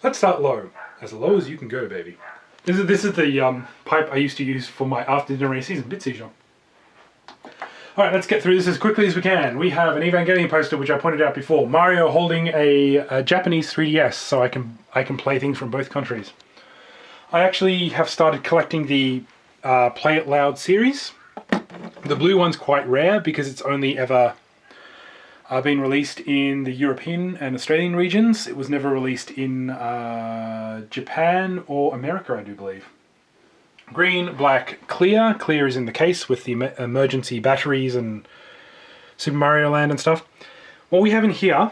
Let's start low as you can go, baby. This is the pipe I used to use for my after dinner ACs and bit seizure. Alright, let's get through this as quickly as we can. We have an Evangelion poster, which I pointed out before. Mario holding a Japanese 3DS, so I can play things from both countries. I actually have started collecting the Play It Loud series. The blue one's quite rare because it's only ever been released in the European and Australian regions. It was never released in Japan or America, I do believe. Green, black, clear. Clear is in the case with the emergency batteries and Super Mario Land and stuff. What we have in here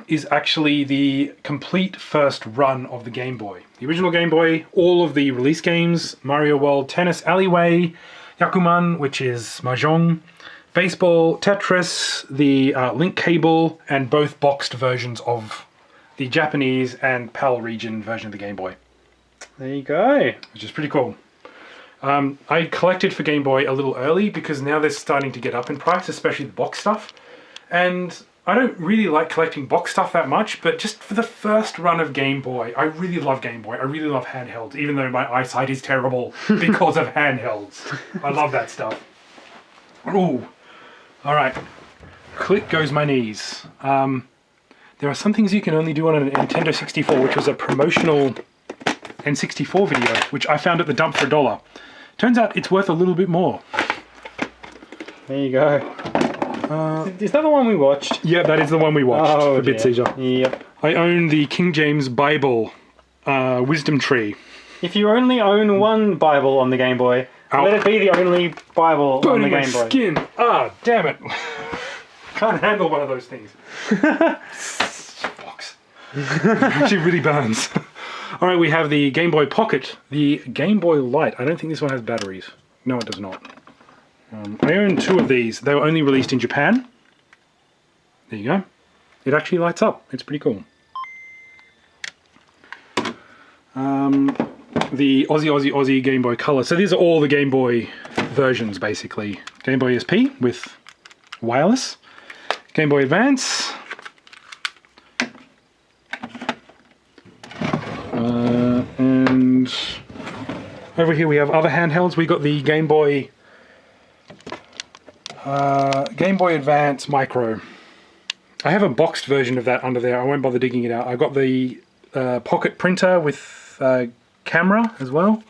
is actually the complete first run of the Game Boy. The original Game Boy, all of the release games, Mario World, Tennis Alleyway, Yakuman, which is Mahjong, Baseball, Tetris, the link cable, and both boxed versions of the Japanese and PAL region version of the Game Boy. There you go. Which is pretty cool. I collected for Game Boy a little early because now they're starting to get up in price, especially the box stuff. And I don't really like collecting box stuff that much, but just for the first run of Game Boy, I really love Game Boy. I really love handhelds, even though my eyesight is terrible because of handhelds. I love that stuff. Ooh. Alright. Click goes my knees. There are some things you can only do on a Nintendo 64, which was a promotional N64 video, which I found at the dump for $1. Turns out it's worth a little bit more. There you go. Is that the one we watched? Yeah, that is the one we watched for Bit Seizure. Yep. I own the King James Bible Wisdom Tree. If you only own one Bible on the Game Boy, let it be the only Bible on the Game Boy. Skin. Ah, damn it. Can't handle one of those things. Box. It actually really burns. Alright, we have the Game Boy Pocket, the Game Boy Light. I don't think this one has batteries. No, it does not. I own two of these. They were only released in Japan. There you go. It actually lights up. It's pretty cool. The Aussie Game Boy Color. So these are all the Game Boy versions, basically. Game Boy SP with wireless. Game Boy Advance. And over here we have other handhelds. We got the Game Boy Advance Micro. I have a boxed version of that under there. I won't bother digging it out. I got the pocket printer with camera as well.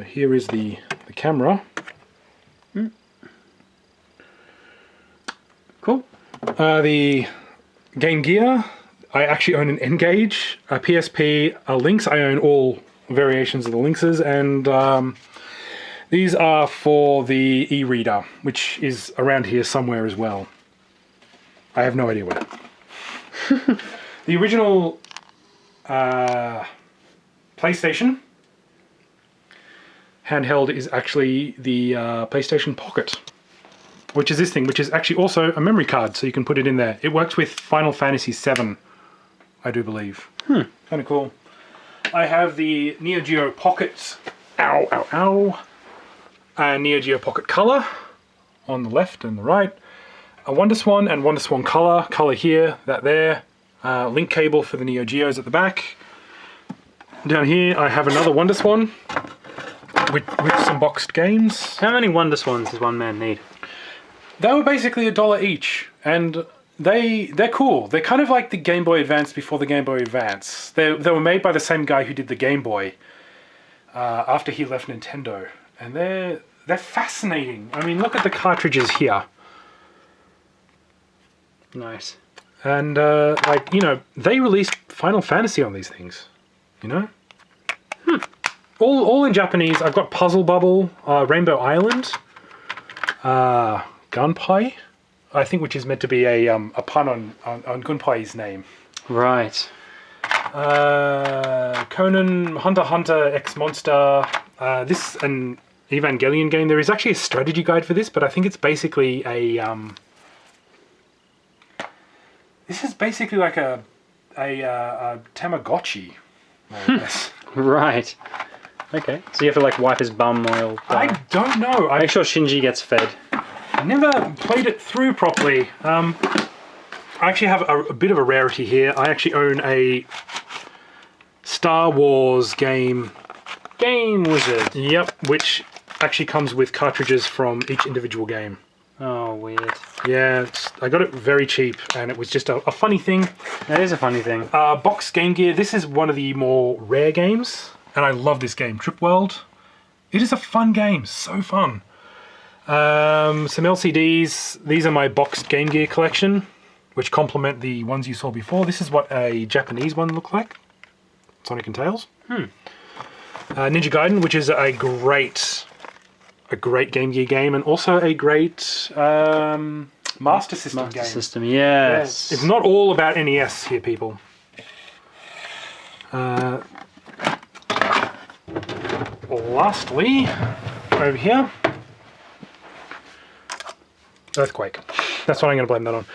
Here is the camera. Cool. The Game Gear. I actually own an N-Gage, a PSP, a Lynx. I own all variations of the Lynxes, and these are for the e-reader, which is around here somewhere as well. I have no idea where. The original PlayStation handheld is actually the PlayStation Pocket, which is this thing, which is actually also a memory card, so you can put it in there. It works with Final Fantasy VII, I do believe. Kind of cool. I have the Neo Geo Pocket, Neo Geo Pocket Color on the left and the right. A WonderSwan and WonderSwan Color here, that there. Link cable for the Neo Geos at the back. Down here I have another WonderSwan with some boxed games. How many WonderSwans does one man need? They were basically $1 each, and they're cool. They're kind of like the Game Boy Advance before the Game Boy Advance. They were made by the same guy who did the Game Boy after he left Nintendo, and they're fascinating. I mean, look at the cartridges here. Nice. And like, you know, they released Final Fantasy on these things. You know, all in Japanese. I've got Puzzle Bubble, Rainbow Island, Gunpei, I think, which is meant to be a pun on Gunpei's name. Right. Conan, Hunter x Hunter, X Monster. This an Evangelion game. There is actually a strategy guide for this, but I think it's basically a this is basically like a Tamagotchi, more or less. Right. Okay. So you have to like wipe his bum while... I don't know. Make sure Shinji gets fed. I never played it through properly. I actually have a bit of a rarity here. I actually own a Star Wars game. Game Wizard. Yep, which actually comes with cartridges from each individual game. Oh, weird. Yeah, I got it very cheap, and it was just a funny thing. That is a funny thing. Box Game Gear. This is one of the more rare games, and I love this game, Trip World. It is a fun game, so fun. Some LCDs. These are my boxed Game Gear collection, which complement the ones you saw before. This is what a Japanese one looked like. Sonic and Tails. Ninja Gaiden, which is a great Game Gear game, and also a great Master System game. Master System, yes. It's not all about NES here, people. Lastly, over here, Earthquake. That's what I'm going to blame that on.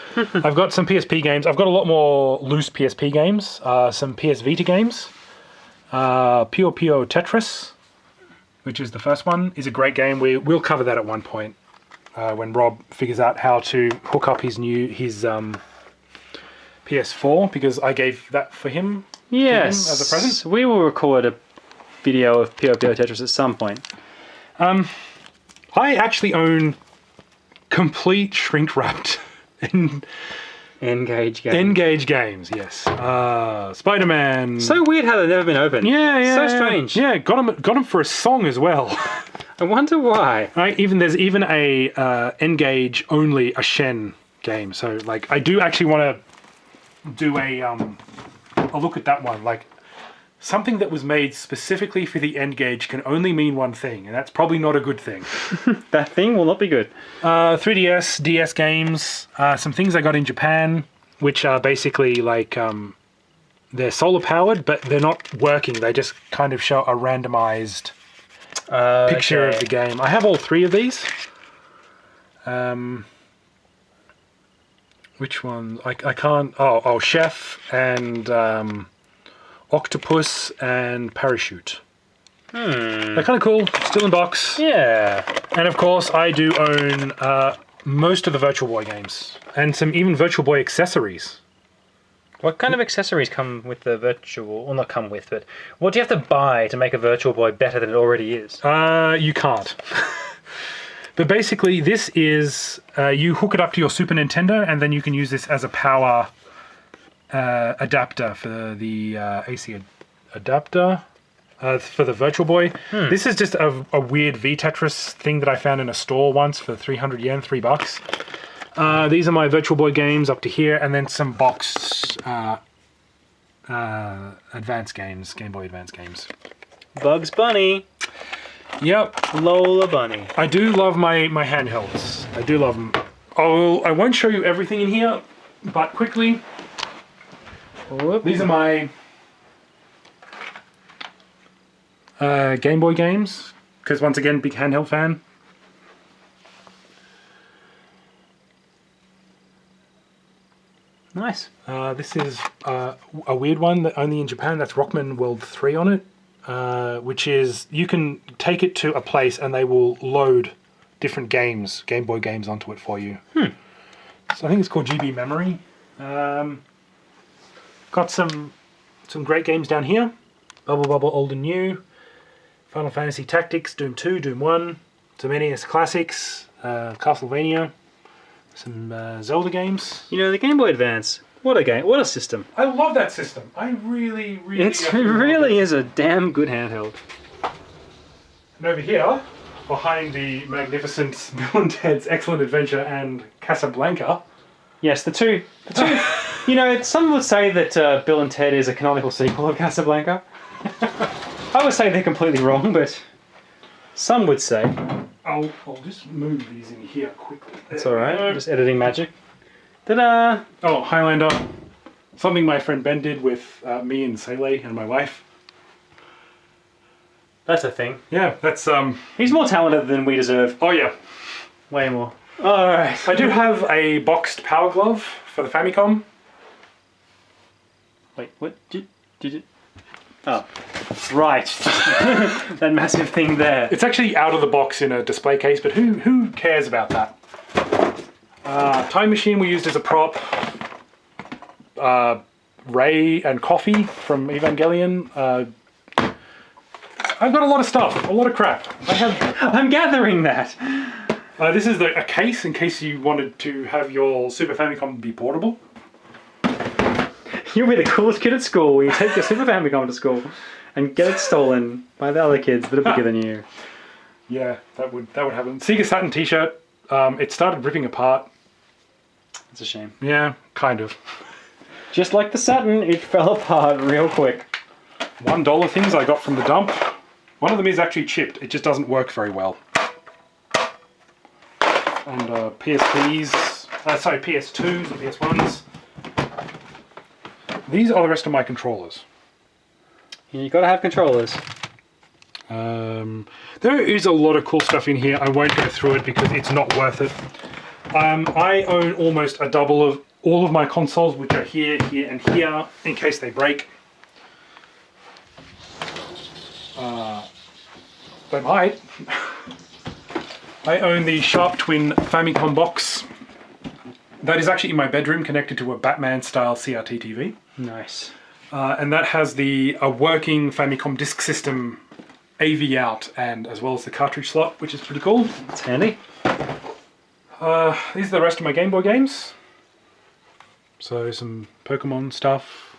I've got some PSP games. I've got a lot more loose PSP games. Some PS Vita games. Puyo Puyo Tetris, which is the first one, is a great game. We'll cover that at one point when Rob figures out how to hook up his PS4, because I gave that for him. Yes, as a present. We will record a video of Puyo Puyo Tetris at some point. I actually own complete shrink-wrapped Engage games. Engage games, yes. Spider-Man. So weird how they've never been opened. Yeah. So strange. Yeah, got them for a song as well. I wonder why. Right, there's even a Engage only a Shen game. So like, I do actually want to do a look at that one. Like, something that was made specifically for the Engage can only mean one thing, and that's probably not a good thing. That thing will not be good. 3DS, DS games, some things I got in Japan, which are basically like, they're solar powered, but they're not working. They just kind of show a randomized picture of the game. I have all three of these. Which one? I can't. Oh, Chef and Octopus and Parachute. They're kind of cool. Still in box. Yeah. And of course, I do own most of the Virtual Boy games, and some even Virtual Boy accessories. What kind of accessories come with the Virtual... Well, not come with, but... What do you have to buy to make a Virtual Boy better than it already is? You can't. But basically, this is... you hook it up to your Super Nintendo, and then you can use this as a power adapter for the AC adapter for the Virtual Boy. This is just a weird V-Tetris thing that I found in a store once for 300 yen, $3. These are my Virtual Boy games up to here, and then some boxed advanced games, Game Boy Advance games. Bugs Bunny. Yep. Lola Bunny. I do love my handhelds. I do love them. I won't show you everything in here, but quickly, these are my Game Boy games, because once again, big handheld fan. Nice. This is a weird one that only in Japan. That's Rockman World 3 on it, which is you can take it to a place and they will load different games, Game Boy games, onto it for you. So I think it's called GB Memory. Got some great games down here. Bubble Bubble Old and New, Final Fantasy Tactics, Doom 2, Doom 1, some NES classics, Castlevania. Some Zelda games. You know, the Game Boy Advance, what a game, what a system. I love that system. I really It really is a damn good handheld. And over here, behind the magnificent Bill and Ted's Excellent Adventure and Casablanca. Yes, the two. You know, some would say that Bill and Ted is a canonical sequel of Casablanca. I would say they're completely wrong, but some would say. I'll just move these in here quickly. It's alright, just editing magic. Ta-da! Oh, Highlander. Something my friend Ben did with me and Sele and my wife. That's a thing. Yeah, that's... He's more talented than we deserve. Oh, yeah. Way more. Alright. I do have a boxed Power Glove for the Famicom. Wait, what? Did you... Oh, right. That massive thing there. It's actually out of the box in a display case, but who cares about that? Time Machine we used as a prop. Ray and Coffee from Evangelion. I've got a lot of stuff, a lot of crap. I'm gathering that. This is a case in case you wanted to have your Super Famicom be portable. You'll be the coolest kid at school. You take your Super Famicom to school and get it stolen by the other kids that are bigger than you. Yeah, that would happen. Sega Saturn T-shirt. It started ripping apart. It's a shame. Yeah, kind of. Just like the Saturn, it fell apart real quick. $1 things I got from the dump. One of them is actually chipped. It just doesn't work very well. And PS2s and PS1s. These are the rest of my controllers. You gotta have controllers. There is a lot of cool stuff in here. I won't go through it because it's not worth it. I own almost a double of all of my consoles, which are here, here, and here, in case they break. They might. I own the Sharp Twin Famicom box. That is actually in my bedroom, connected to a Batman-style CRT TV. Nice. And that has a working Famicom disk system AV out, and as well as the cartridge slot, which is pretty cool. That's handy. These are the rest of my Game Boy games. So some Pokemon stuff.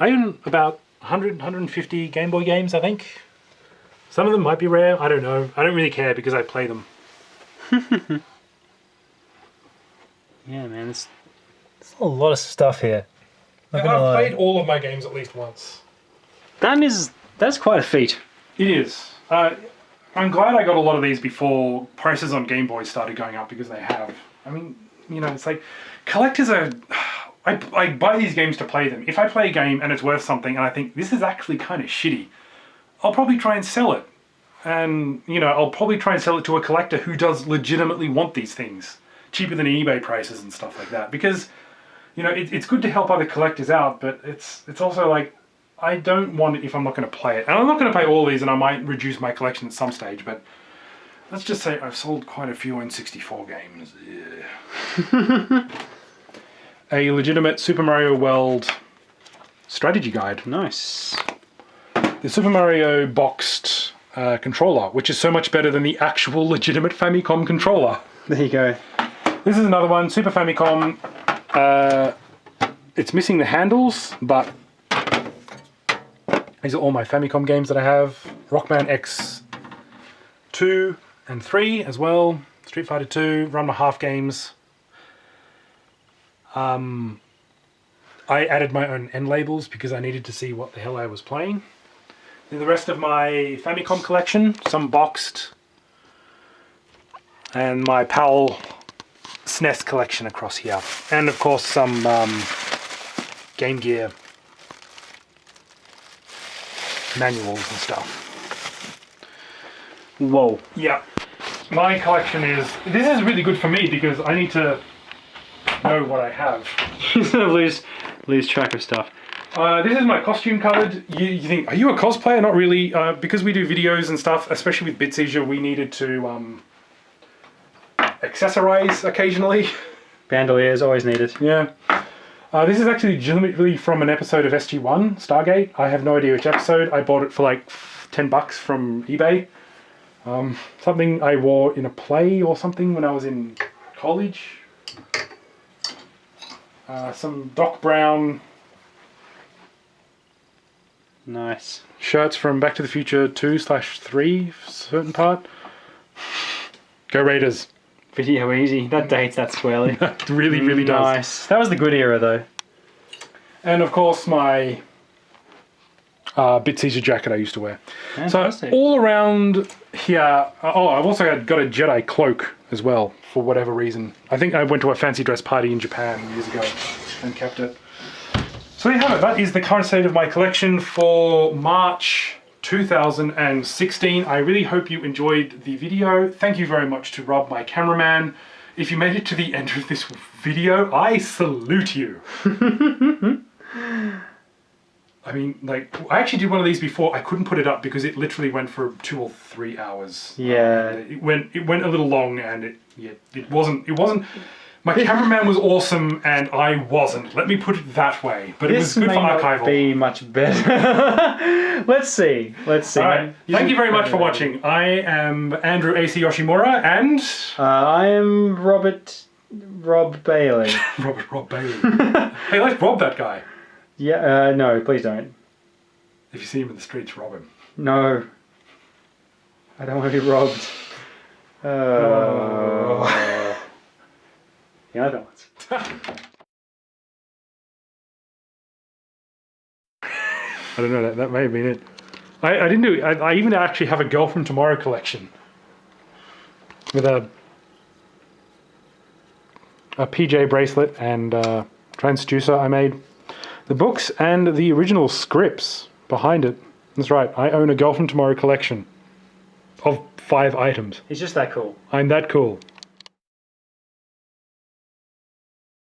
I own about 100, 150 Game Boy games, I think. Some of them might be rare, I don't know. I don't really care because I play them. Yeah, man, there's a lot of stuff here. I've played all of my games at least once. That's quite a feat. It is. I'm glad I got a lot of these before prices on Game Boys started going up, because they have. I mean, you know, it's like collectors are... I buy these games to play them. If I play a game and it's worth something and I think this is actually kind of shitty, I'll probably try and sell it. And, you know, I'll probably try and sell it to a collector who does legitimately want these things. Cheaper than eBay prices and stuff like that. Because, you know, it's good to help other collectors out, but it's also like, I don't want it if I'm not going to play it. And I'm not going to play all these, and I might reduce my collection at some stage, but let's just say I've sold quite a few N64 games. Yeah. A legitimate Super Mario World strategy guide. Nice. The Super Mario boxed controller, which is so much better than the actual legitimate Famicom controller. There you go. This is another one, Super Famicom. It's missing the handles, but these are all my Famicom games that I have. Rockman X 2 and 3 as well. Street Fighter 2, Run My Half games. I added my own end labels because I needed to see what the hell I was playing. Then the rest of my Famicom collection, some boxed, and my PAL SNES collection across here. And of course some Game Gear manuals and stuff. Whoa. Yeah. My collection this is really good for me because I need to know what I have. You're gonna lose track of stuff. This is my costume cupboard. You think, are you a cosplayer? Not really. Because we do videos and stuff, especially with BitSeizure, we needed to accessorize occasionally. Bandoliers always needed. Yeah. This is actually legitimately from an episode of SG-1, Stargate. I have no idea which episode. I bought it for like $10 from eBay. Something I wore in a play or something when I was in college. Some Doc Brown Nice. shirts from Back to the Future 2/3, certain part. Go Raiders. Video easy. That dates that squarely. It really, really does. Nice. That was the good era though. And of course my BitSeizure jacket I used to wear. Fantastic. So all around here, I've also got a Jedi cloak as well, for whatever reason. I think I went to a fancy dress party in Japan years ago and kept it. So there you have it. That is the current state of my collection for March 2016. I really hope you enjoyed the video. Thank you very much to Rob, my cameraman. If you made it to the end of this video, I salute you. I mean, like, I actually did one of these before. I couldn't put it up because it literally went for 2 or 3 hours. Yeah. It went a little long, and it wasn't. My cameraman was awesome, and I wasn't. Let me put it that way. But it was good for archival. This may not be much better. Let's see. Let's see. All right. Thank you very much for watching. I am Andrew AC Yoshimura, and I am Rob Bailey. Rob Bailey. Hey, let's rob that guy. Yeah. No, please don't. If you see him in the streets, rob him. No. I don't want to be robbed. Yeah, I don't want to. I don't know, that may have been it. I didn't do it. I even actually have a Girl from Tomorrow collection with a PJ bracelet and transducer I made. The books and the original scripts behind it. That's right, I own a Girl from Tomorrow collection of 5 items. He's just that cool. I'm that cool.